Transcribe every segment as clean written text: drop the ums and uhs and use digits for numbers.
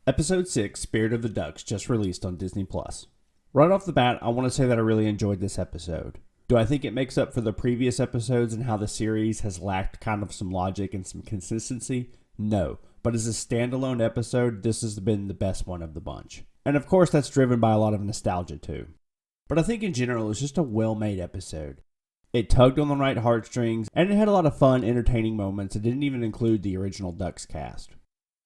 Episode 6, Spirit of the Ducks, just released on Disney+. Right off the bat, I want to say that I really enjoyed this episode. Do I think it makes up for the previous episodes and how the series has lacked kind of some logic and some consistency? No. But as a standalone episode, this has been the best one of the bunch. And of course, that's driven by a lot of nostalgia too. But I think in general, it's just a well-made episode. It tugged on the right heartstrings, and it had a lot of fun, entertaining moments. It didn't even include the original Ducks cast.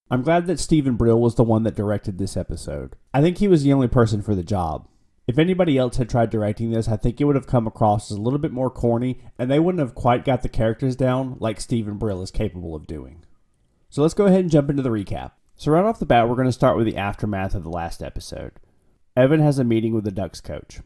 I'm glad that Stephen Brill was the one that directed this episode. I think he was the only person for the job. If anybody else had tried directing this, I think it would have come across as a little bit more corny, and they wouldn't have quite got the characters down like Stephen Brill is capable of doing. So let's go ahead and jump into the recap. So right off the bat, we're going to start with the aftermath of the last episode. Evan has a meeting with the Ducks coach.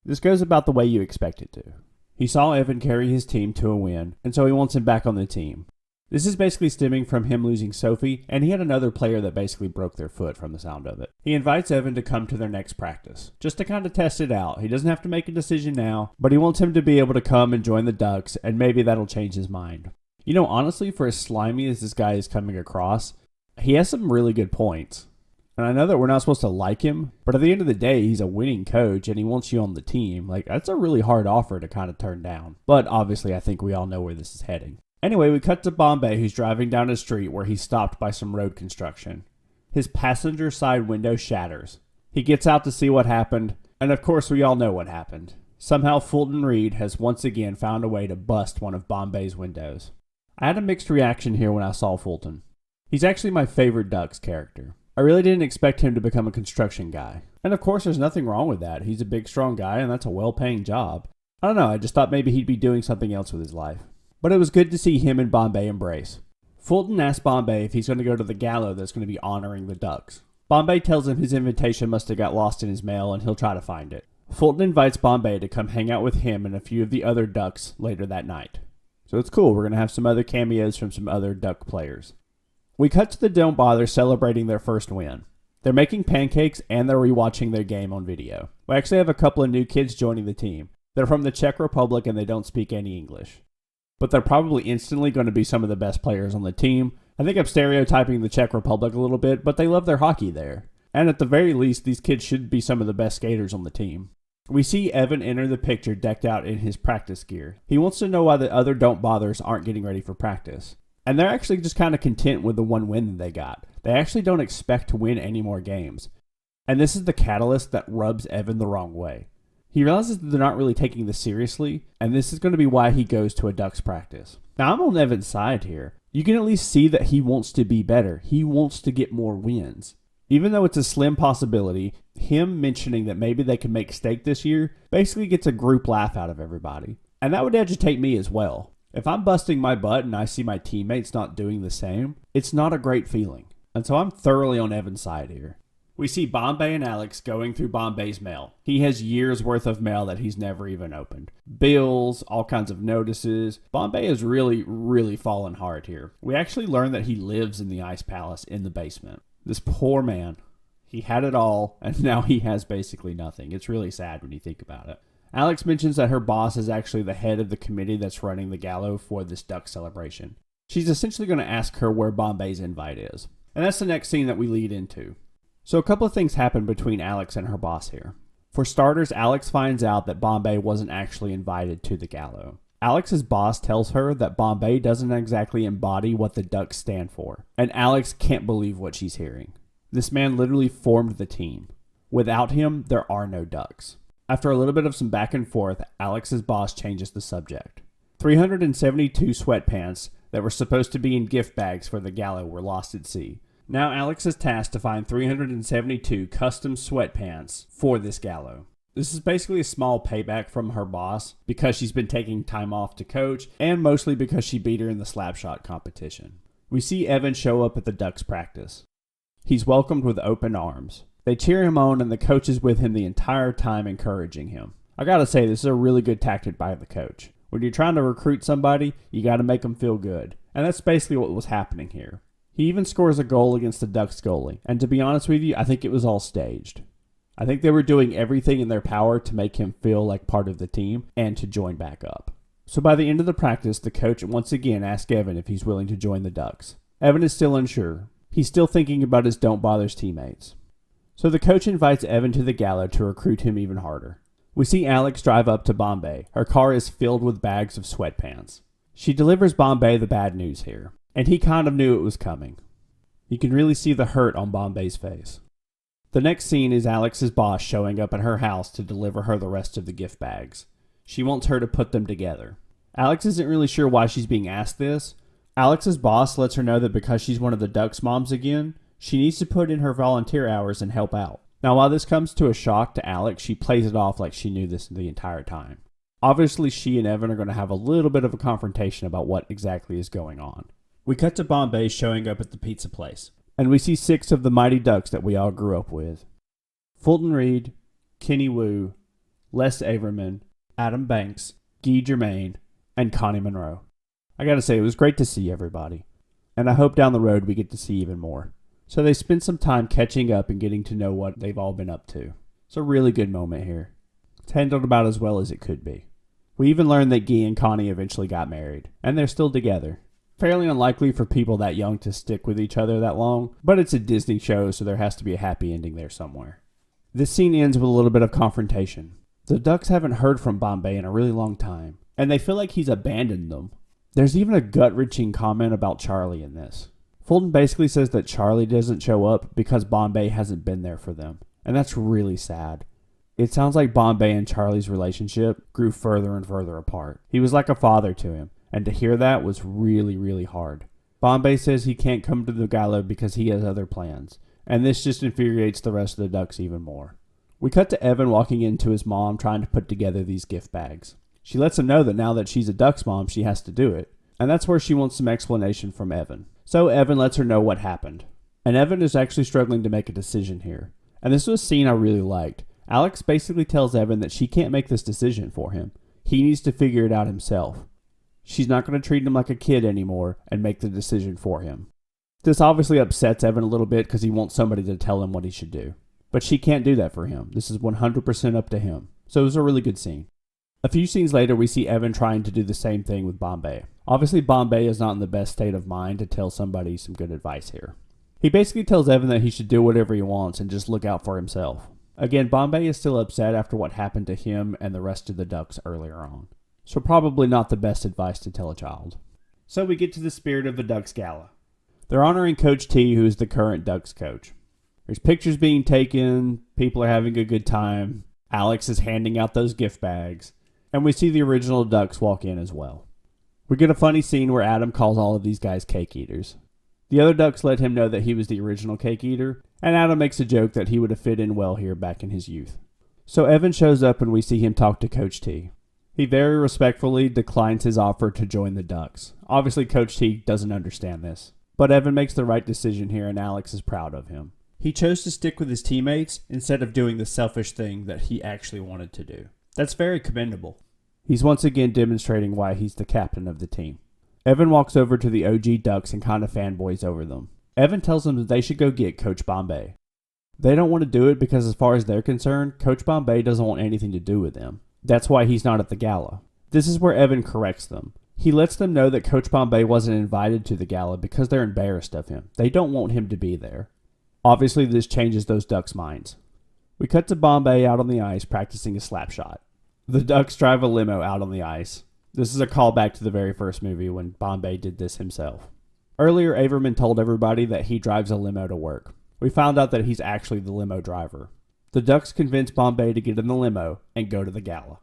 This goes about the way you expect it to. He saw Evan carry his team to a win, and so he wants him back on the team. This is basically stemming from him losing Sophie, and he had another player that basically broke their foot from the sound of it. He invites Evan to come to their next practice, just to kind of test it out. He doesn't have to make a decision now, but he wants him to be able to come and join the Ducks, and maybe that'll change his mind. You know, honestly, for as slimy as this guy is coming across, he has some really good points. And I know that we're not supposed to like him, but at the end of the day, he's a winning coach, and he wants you on the team. Like, that's a really hard offer to kind of turn down. But obviously, I think we all know where this is heading. Anyway, we cut to Bombay, who's driving down a street where he's stopped by some road construction. His passenger side window shatters. He gets out to see what happened, and of course we all know what happened. Somehow Fulton Reed has once again found a way to bust one of Bombay's windows. I had a mixed reaction here when I saw Fulton. He's actually my favorite Ducks character. I really didn't expect him to become a construction guy. And of course there's nothing wrong with that. He's a big strong guy and that's a well-paying job. I don't know, I just thought maybe he'd be doing something else with his life. But it was good to see him and Bombay embrace. Fulton asks Bombay if he's going to go to the gala that's going to be honoring the Ducks. Bombay tells him his invitation must have got lost in his mail and he'll try to find it. Fulton invites Bombay to come hang out with him and a few of the other Ducks later that night. So it's cool, we're going to have some other cameos from some other Duck players. We cut to the Don't Bother celebrating their first win. They're making pancakes and they're rewatching their game on video. We actually have a couple of new kids joining the team. They're from the Czech Republic and they don't speak any English. But they're probably instantly going to be some of the best players on the team. I think I'm stereotyping the Czech Republic a little bit, but they love their hockey there. And at the very least, these kids should be some of the best skaters on the team. We see Evan enter the picture decked out in his practice gear. He wants to know why the other Don't Bothers aren't getting ready for practice. And they're actually just kind of content with the one win that they got. They actually don't expect to win any more games. And this is the catalyst that rubs Evan the wrong way. He realizes that they're not really taking this seriously, and this is going to be why he goes to a Ducks practice. Now, I'm on Evan's side here. You can at least see that he wants to be better. He wants to get more wins. Even though it's a slim possibility, him mentioning that maybe they can make steak this year basically gets a group laugh out of everybody. And that would agitate me as well. If I'm busting my butt and I see my teammates not doing the same, it's not a great feeling. And so I'm thoroughly on Evan's side here. We see Bombay and Alex going through Bombay's mail. He has years worth of mail that he's never even opened. Bills, all kinds of notices. Bombay is really fallen hard here. We actually learn that he lives in the Ice Palace in the basement. This poor man. He had it all, and now he has basically nothing. It's really sad when you think about it. Alex mentions that her boss is actually the head of the committee that's running the gala for this Duck celebration. She's essentially going to ask her where Bombay's invite is. And that's the next scene that we lead into. So a couple of things happen between Alex and her boss here. For starters, Alex finds out that Bombay wasn't actually invited to the gala. Alex's boss tells her that Bombay doesn't exactly embody what the Ducks stand for, and Alex can't believe what she's hearing. This man literally formed the team. Without him, there are no Ducks. After a little bit of some back and forth, Alex's boss changes the subject. 372 sweatpants that were supposed to be in gift bags for the gala were lost at sea. Now Alex is tasked to find 372 custom sweatpants for this gala. This is basically a small payback from her boss because she's been taking time off to coach and mostly because she beat her in the slapshot competition. We see Evan show up at the Ducks practice. He's welcomed with open arms. They cheer him on and the coach is with him the entire time encouraging him. I gotta say, this is a really good tactic by the coach. When you're trying to recruit somebody, you gotta make them feel good. And that's basically what was happening here. He even scores a goal against the Ducks goalie. And to be honest with you, I think it was all staged. I think they were doing everything in their power to make him feel like part of the team and to join back up. So by the end of the practice, the coach once again asks Evan if he's willing to join the Ducks. Evan is still unsure. He's still thinking about his Don't Bother's teammates. So the coach invites Evan to the gala to recruit him even harder. We see Alex drive up to Bombay. Her car is filled with bags of sweatpants. She delivers Bombay the bad news here, and he kind of knew it was coming. You can really see the hurt on Bombay's face. The next scene is Alex's boss showing up at her house to deliver her the rest of the gift bags. She wants her to put them together. Alex isn't really sure why she's being asked this. Alex's boss lets her know that because she's one of the Ducks' moms again, she needs to put in her volunteer hours and help out. Now, while this comes to a shock to Alex, she plays it off like she knew this the entire time. Obviously, she and Evan are going to have a little bit of a confrontation about what exactly is going on. We cut to Bombay showing up at the pizza place, and we see 6 of the mighty Ducks that we all grew up with. Fulton Reed, Kenny Wu, Les Averman, Adam Banks, Guy Germain, and Connie Monroe. I gotta say, it was great to see everybody, and I hope down the road we get to see even more. So they spend some time catching up and getting to know what they've all been up to. It's a really good moment here. It's handled about as well as it could be. We even learned that Guy and Connie eventually got married, and they're still together. Fairly unlikely for people that young to stick with each other that long, but it's a Disney show, so there has to be a happy ending there somewhere. This scene ends with a little bit of confrontation. The Ducks haven't heard from Bombay in a really long time, and they feel like he's abandoned them. There's even a gut-wrenching comment about Charlie in this. Fulton basically says that Charlie doesn't show up because Bombay hasn't been there for them, and that's really sad. It sounds like Bombay and Charlie's relationship grew further and further apart. He was like a father to him, and to hear that was really, really hard. Bombay says he can't come to the gala because he has other plans, and this just infuriates the rest of the Ducks even more. We cut to Evan walking into his mom trying to put together these gift bags. She lets him know that now that she's a Ducks mom, she has to do it, and that's where she wants some explanation from Evan. So Evan lets her know what happened. And Evan is actually struggling to make a decision here. And this was a scene I really liked. Alex basically tells Evan that she can't make this decision for him. He needs to figure it out himself. She's not going to treat him like a kid anymore and make the decision for him. This obviously upsets Evan a little bit because he wants somebody to tell him what he should do. But she can't do that for him. This is 100% up to him. So it was a really good scene. A few scenes later, we see Evan trying to do the same thing with Bombay. Obviously, Bombay is not in the best state of mind to tell somebody some good advice here. He basically tells Evan that he should do whatever he wants and just look out for himself. Again, Bombay is still upset after what happened to him and the rest of the Ducks earlier on. So probably not the best advice to tell a child. So we get to the Spirit of the Ducks Gala. They're honoring Coach T, who is the current Ducks coach. There's pictures being taken, people are having a good time, Alex is handing out those gift bags, and we see the original Ducks walk in as well. We get a funny scene where Adam calls all of these guys cake eaters. The other Ducks let him know that he was the original cake eater, and Adam makes a joke that he would have fit in well here back in his youth. So Evan shows up and we see him talk to Coach T. He very respectfully declines his offer to join the Ducks. Obviously Coach T doesn't understand this, but Evan makes the right decision here and Alex is proud of him. He chose to stick with his teammates instead of doing the selfish thing that he actually wanted to do. That's very commendable. He's once again demonstrating why he's the captain of the team. Evan walks over to the OG Ducks and kind of fanboys over them. Evan tells them that they should go get Coach Bombay. They don't want to do it because as far as they're concerned, Coach Bombay doesn't want anything to do with them. That's why he's not at the gala. This is where Evan corrects them. He lets them know that Coach Bombay wasn't invited to the gala because they're embarrassed of him. They don't want him to be there. Obviously, this changes those Ducks' minds. We cut to Bombay out on the ice practicing a slap shot. The Ducks drive a limo out on the ice. This is a callback to the very first movie when Bombay did this himself. Earlier, Averman told everybody that he drives a limo to work. We found out that he's actually the limo driver. The Ducks convince Bombay to get in the limo and go to the gala.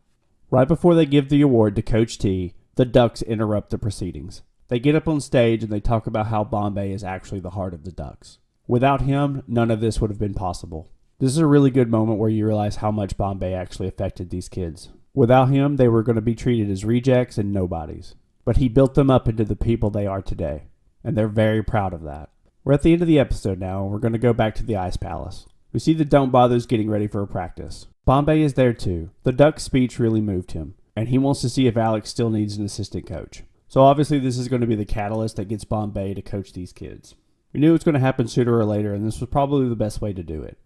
Right before they give the award to Coach T, the Ducks interrupt the proceedings. They get up on stage and they talk about how Bombay is actually the heart of the Ducks. Without him, none of this would have been possible. This is a really good moment where you realize how much Bombay actually affected these kids. Without him, they were going to be treated as rejects and nobodies. But he built them up into the people they are today. And they're very proud of that. We're at the end of the episode now, and we're going to go back to the Ice Palace. We see the Don't Bothers getting ready for a practice. Bombay is there too. The Duck's speech really moved him, and he wants to see if Alex still needs an assistant coach. So obviously this is going to be the catalyst that gets Bombay to coach these kids. We knew it was going to happen sooner or later, and this was probably the best way to do it.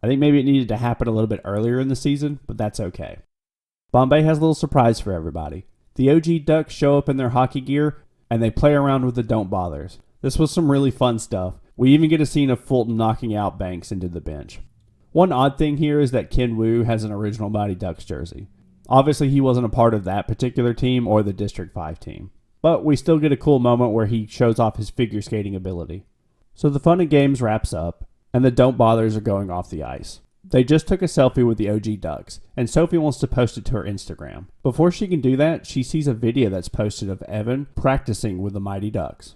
I think maybe it needed to happen a little bit earlier in the season, but that's okay. Bombay has a little surprise for everybody. The OG Ducks show up in their hockey gear, and they play around with the Don't Bothers. This was some really fun stuff. We even get a scene of Fulton knocking out Banks into the bench. One odd thing here is that Ken Wu has an original Mighty Ducks jersey. Obviously, he wasn't a part of that particular team or the District 5 team. But we still get a cool moment where he shows off his figure skating ability. So the fun and games wraps up, and the Don't Bothers are going off the ice. They just took a selfie with the OG Ducks, and Sophie wants to post it to her Instagram. Before she can do that, she sees a video that's posted of Evan practicing with the Mighty Ducks.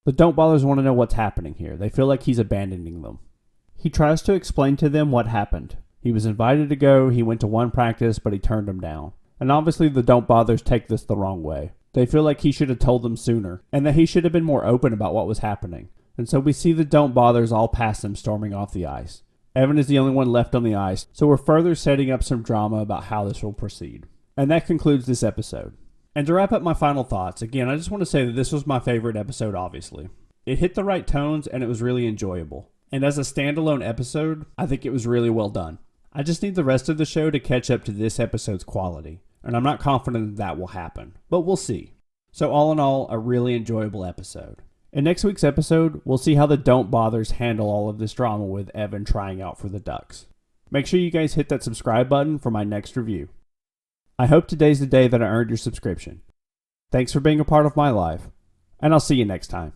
The Don't Bothers want to know what's happening here. They feel like he's abandoning them. He tries to explain to them what happened. He was invited to go, he went to one practice, but he turned them down. And obviously the Don't Bothers take this the wrong way. They feel like he should have told them sooner, and that he should have been more open about what was happening. And so we see the Don't Bothers all pass him storming off the ice. Evan is the only one left on the ice, so we're further setting up some drama about how this will proceed. And that concludes this episode. And to wrap up my final thoughts, again, I just want to say that this was my favorite episode, obviously. It hit the right tones, and it was really enjoyable. And as a standalone episode, I think it was really well done. I just need the rest of the show to catch up to this episode's quality, and I'm not confident that will happen, but we'll see. So all in all, a really enjoyable episode. In next week's episode, we'll see how the Don't Bothers handle all of this drama with Evan trying out for the Ducks. Make sure you guys hit that subscribe button for my next review. I hope today's the day that I earned your subscription. Thanks for being a part of my life, and I'll see you next time.